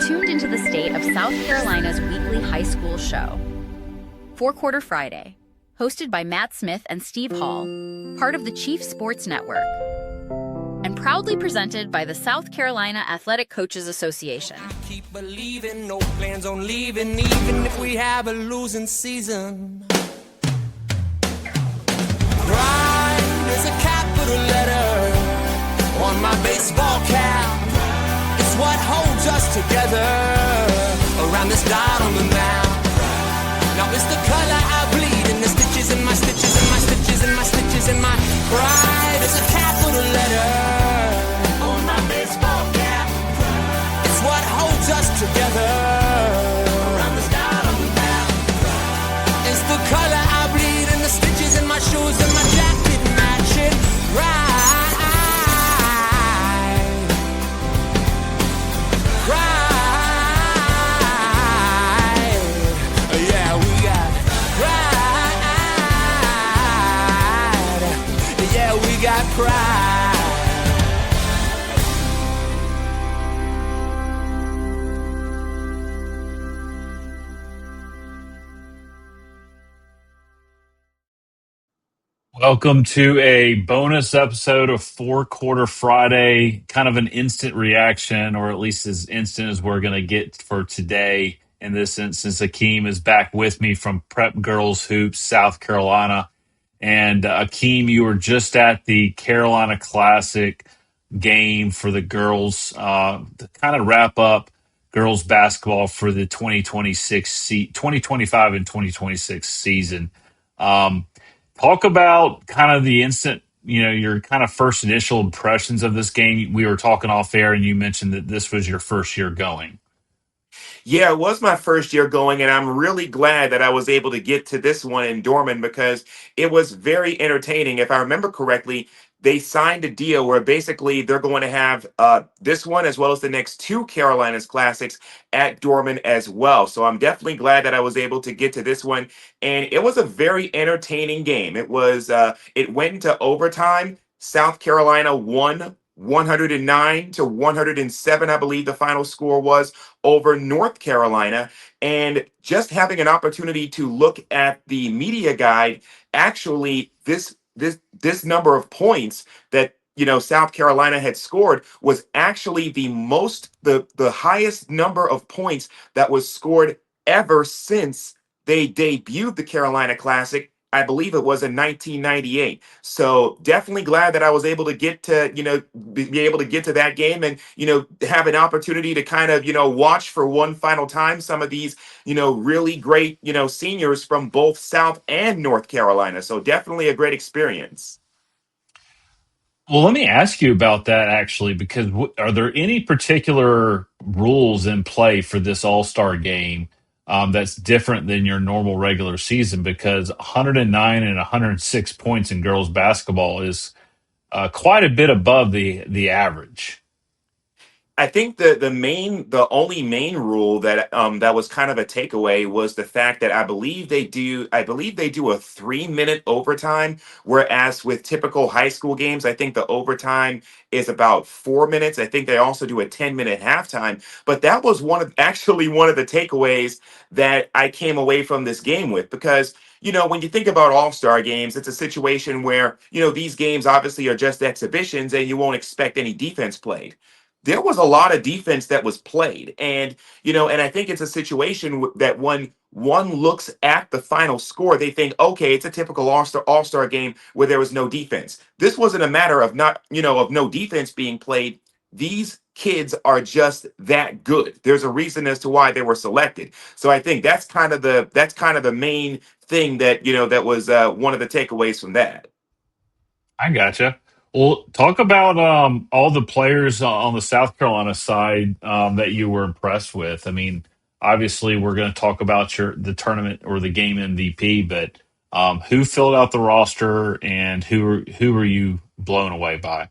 tuned into the state of South Carolina's weekly high school show, Four Quarter Friday, hosted by Matt Smith and Steve Hall, part of the Chief Sports Network, and proudly presented by the South Carolina Athletic Coaches Association. Keep believing, no plans on leaving, even if we have a losing season. Pride is a capital letter on my baseball cap. It's what holds us together around this dot on the map. Now it's the color I bleed and the stitches in my stitches and my stitches and my stitches and my pride is a capital letter on my baseball cap. It's what holds us together around this dot on the map. It's the color I bleed and the stitches in my shoes and my jacket matching right. Pride. Welcome to a bonus episode of Four Quarter Friday, kind of an instant reaction, or at least as instant as we're going to get for today. In this instance, Akiem is back with me from Prep Girls Hoops, South Carolina. And Akiem, you were just at the Carolina Classic game for the girls to kind of wrap up girls basketball for the 2025 and 2026 season. Talk about kind of the instant, your kind of first initial impressions of this game. We were talking off air and you mentioned that this was your first year going. Yeah, it was my first year going, and I'm really glad that I was able to get to this one in Dorman because it was very entertaining. If I remember correctly, they signed a deal where basically they're going to have this one as well as the next two Carolinas Classics at Dorman as well. So I'm definitely glad that I was able to get to this one, and it was a very entertaining game. It went into overtime. South Carolina won 109 to 107, I believe the final score was, over North Carolina. And just having an opportunity to look at the media guide, actually this number of points that South Carolina had scored was actually the highest number of points that was scored ever since they debuted the Carolina Classic. I believe it was in 1998. So definitely glad that I was able to get to, be able to get to that game and, have an opportunity to kind of, watch for one final time some of these, really great, seniors from both South and North Carolina. So definitely a great experience. Well, let me ask you about that actually, because are there any particular rules in play for this All-Star game that's different than your normal regular season? Because 109 and 106 points in girls basketball is quite a bit above the average. I think the only main rule that was kind of a takeaway was the fact that I believe they do a 3 minute overtime, whereas with typical high school games, I think the overtime is about 4 minutes. I think they also do a 10-minute halftime. But that was actually one of the takeaways that I came away from this game with because when you think about all-star games, it's a situation where, these games obviously are just exhibitions and you won't expect any defense played. There was a lot of defense that was played, and I think it's a situation that when one looks at the final score, they think, okay, it's a typical all-star game where there was no defense. This wasn't a matter of not of no defense being played. These kids are just that good. There's a reason as to why they were selected. So I think that's kind of the main thing that was one of the takeaways from that. I gotcha. Well, talk about all the players on the South Carolina side that you were impressed with. I mean, obviously, we're going to talk about the tournament or the game MVP, but who filled out the roster and who were you blown away by?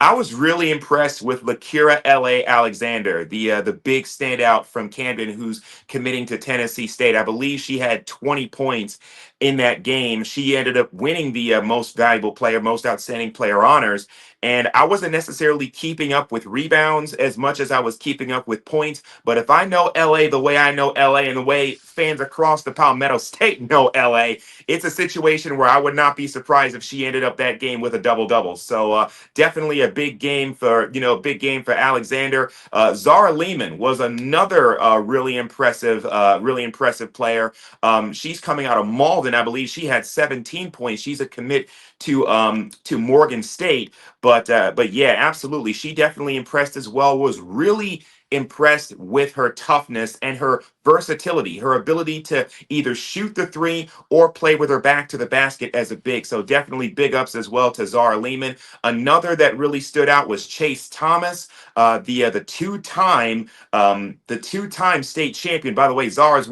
I was really impressed with Lakira L.A. Alexander, the big standout from Camden who's committing to Tennessee State. I believe she had 20 points in that game. She ended up winning the most valuable player, most outstanding player honors. And I wasn't necessarily keeping up with rebounds as much as I was keeping up with points. But if I know LA the way I know LA and the way fans across the Palmetto State know LA, it's a situation where I would not be surprised if she ended up that game with a double double. So definitely a big game for big game for Alexander. Zara Lehman was another really impressive player. She's coming out of Malden, I believe. She had 17 points. She's a commit to Morgan State, but yeah, absolutely, she definitely impressed as well. Was really impressed with her toughness and her versatility, her ability to either shoot the three or play with her back to the basket as a big. So definitely big ups as well to Zara Lehman. Another that really stood out was Chase Thomas, the two-time state champion. By the way, Zara's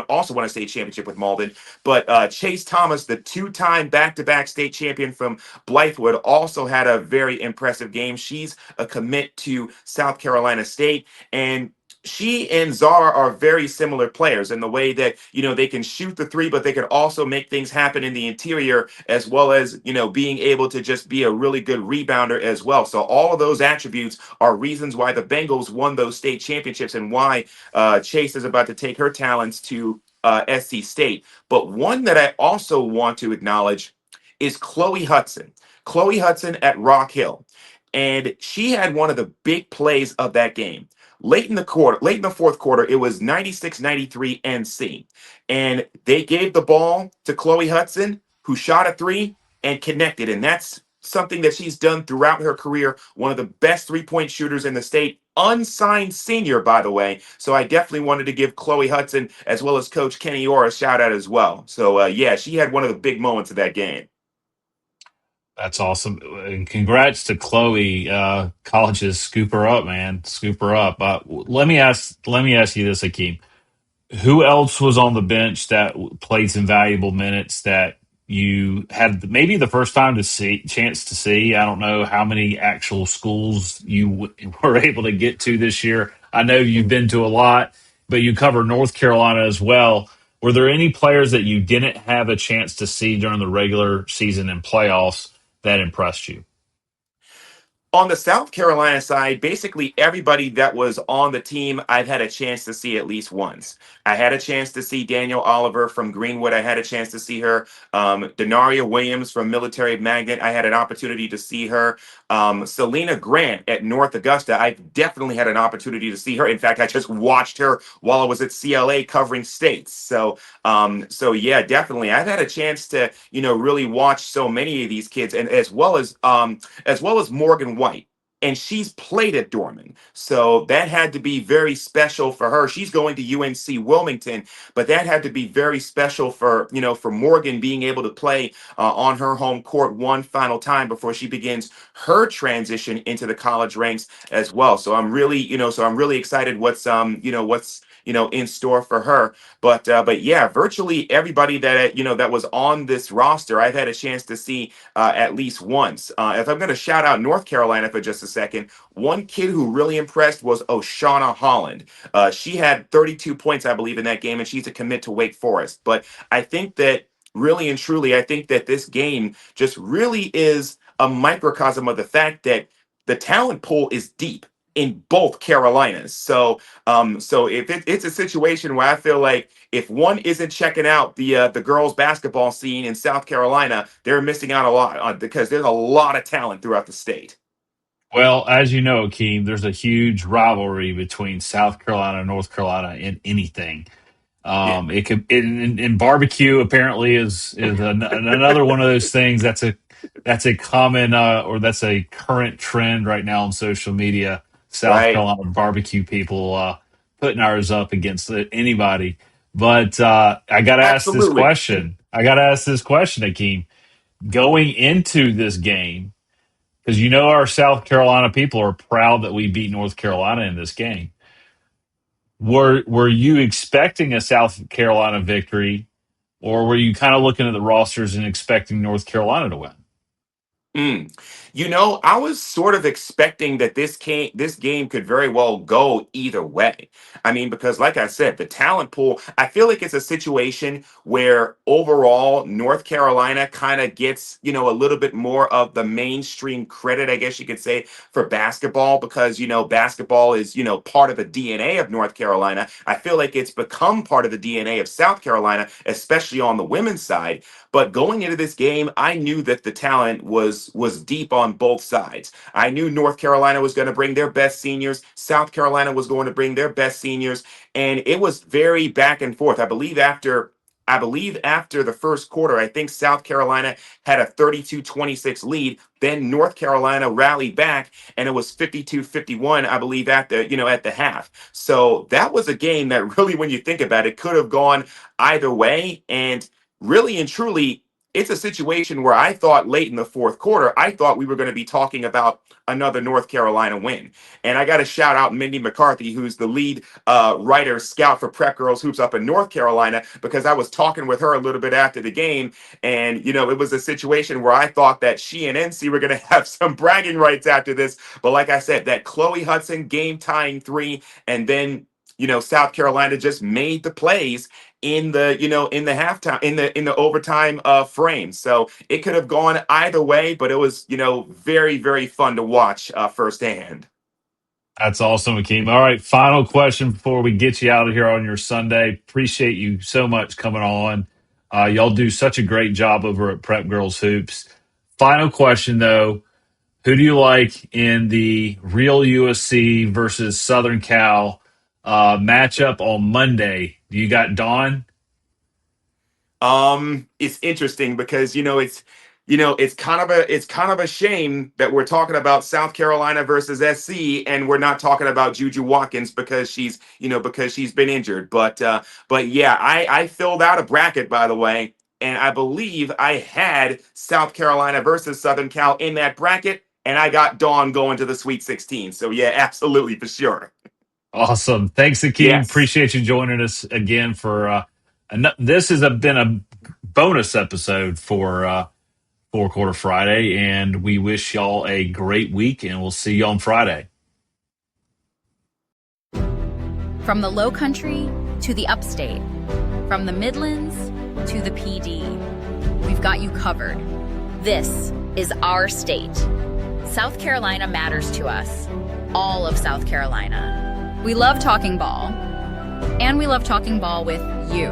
also won a state championship with Malden, but Chase Thomas, the two-time back-to-back state champion from Blythewood, also had a very impressive game. She's a commit to South Carolina State, and she and Zara are very similar players in the way that, they can shoot the three, but they can also make things happen in the interior, as well as, being able to just be a really good rebounder as well. So all of those attributes are reasons why the Bengals won those state championships and why Chase is about to take her talents to SC State. But one that I also want to acknowledge is Chloe Hudson. Chloe Hudson at Rock Hill. And she had one of the big plays of that game. Late in the fourth quarter, it was 96-93 NC. And they gave the ball to Chloe Hudson, who shot a three and connected. And that's something that she's done throughout her career. One of the best three-point shooters in the state. Unsigned senior, by the way. So I definitely wanted to give Chloe Hudson, as well as Coach Kenny Orr, a shout out as well. So yeah, she had one of the big moments of that game. That's awesome. And congrats to Chloe. Colleges, scoop her up, man. Scoop her up. Let me ask you this, Akeem. Who else was on the bench that played some valuable minutes that you had maybe the first time to see chance to see? I don't know how many actual schools you were able to get to this year. I know you've been to a lot, but you cover North Carolina as well. Were there any players that you didn't have a chance to see during the regular season and playoffs that impressed you? On the South Carolina side, basically everybody that was on the team, I've had a chance to see at least once. I had a chance to see Daniel Oliver from Greenwood. I had a chance to see her. Denaria Williams from Military Magnet. I had an opportunity to see her. Selena Grant at North Augusta. I definitely had an opportunity to see her. In fact, I just watched her while I was at CLA covering states. So yeah, definitely. I've had a chance to, really watch so many of these kids, and as well as Morgan White. And she's played at Dorman. So that had to be very special for her. She's going to UNC Wilmington, but that had to be very special for Morgan being able to play on her home court one final time before she begins her transition into the college ranks as well. So I'm really excited what's in store for her. But yeah, virtually everybody that was on this roster, I've had a chance to see at least once. If I'm going to shout out North Carolina for just a second, one kid who really impressed was Oshana Holland. She had 32 points, I believe, in that game, and she's a commit to Wake Forest. But I think that really and truly, I think that this game just really is a microcosm of the fact that the talent pool is deep in both Carolinas. So if it's a situation where I feel like if one isn't checking out the girls basketball scene in South Carolina, they're missing out a lot because there's a lot of talent throughout the state. Well, as you know, Akeem, there's a huge rivalry between South Carolina and North Carolina in anything. Yeah. It could in barbecue apparently is another one of those things that's a common or that's a current trend right now on social media. South Right. Carolina barbecue people putting ours up against anybody. But I got to ask this Absolutely. question. I got to ask this question, Akeem. Going into this game, because our South Carolina people are proud that we beat North Carolina in this game. Were you expecting a South Carolina victory, or were you kind of looking at the rosters and expecting North Carolina to win? Mm. I was sort of expecting that this game could very well go either way. I mean, because like I said, the talent pool, I feel like it's a situation where overall North Carolina kind of gets, a little bit more of the mainstream credit, I guess you could say, for basketball because, basketball is, part of the DNA of North Carolina. I feel like it's become part of the DNA of South Carolina, especially on the women's side. But going into this game, I knew that the talent was deep on both sides. I knew North Carolina was going to bring their best seniors, South Carolina was going to bring their best seniors, and it was very back and forth. I believe after the first quarter, I think South Carolina had a 32-26 lead. Then North Carolina rallied back and it was 52-51, I believe, at the half. So that was a game that really, when you think about it, could have gone either way. And really and truly, it's a situation where I thought late in the fourth quarter, I thought we were going to be talking about another North Carolina win. And I got to shout out Mindy McCarthy, who's the lead writer scout for Prep Girls Hoops up in North Carolina, because I was talking with her a little bit after the game. And, it was a situation where I thought that she and NC were going to have some bragging rights after this. But like I said, that Chloe Hudson game tying three, and then, South Carolina just made the plays in the halftime in the overtime frame. So it could have gone either way, but it was very, very fun to watch firsthand. That's awesome, Akeem. All right, final question before we get you out of here on your Sunday. Appreciate you so much coming on. Y'all do such a great job over at Prep Girls Hoops. Final question, though. Who do you like in the real USC versus Southern Cal matchup on Monday? Do you got Dawn? It's interesting because it's kind of a shame that we're talking about South Carolina versus SC and we're not talking about Juju Watkins because she's been injured. But yeah, I filled out a bracket, by the way, and I believe I had South Carolina versus Southern Cal in that bracket, and I got Dawn going to the Sweet 16. So yeah, absolutely for sure. Awesome. Thanks, Akeem. Yes. Appreciate you joining us again for this has been a bonus episode for Four Quarter Friday, and we wish y'all a great week, and we'll see you on Friday. From the Low Country to the Upstate, from the Midlands to the PD, we've got you covered. This is our state. South Carolina matters to us. All of South Carolina. We love talking ball, and we love talking ball with you.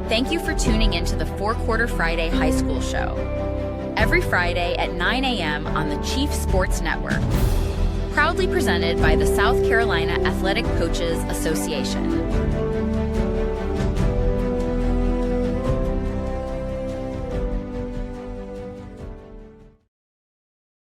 Thank you for tuning into the Four Quarter Friday High School Show. Every Friday at 9 a.m. on the Chief Sports Network. Proudly presented by the South Carolina Athletic Coaches Association.